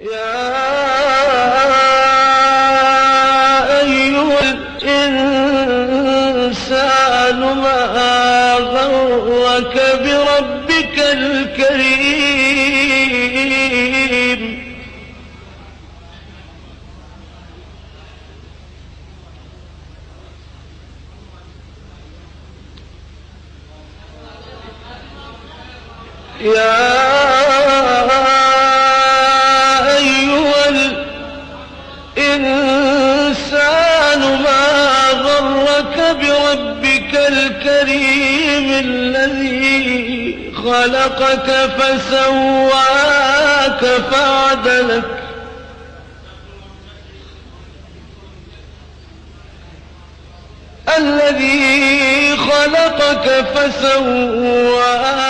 يا أيها الإنسان ما غرك بربك الكريم يا أيها الإنسان ما غرك بربك الكريم الذي خلقك فسواك فعدلك الذي خلقك فسواك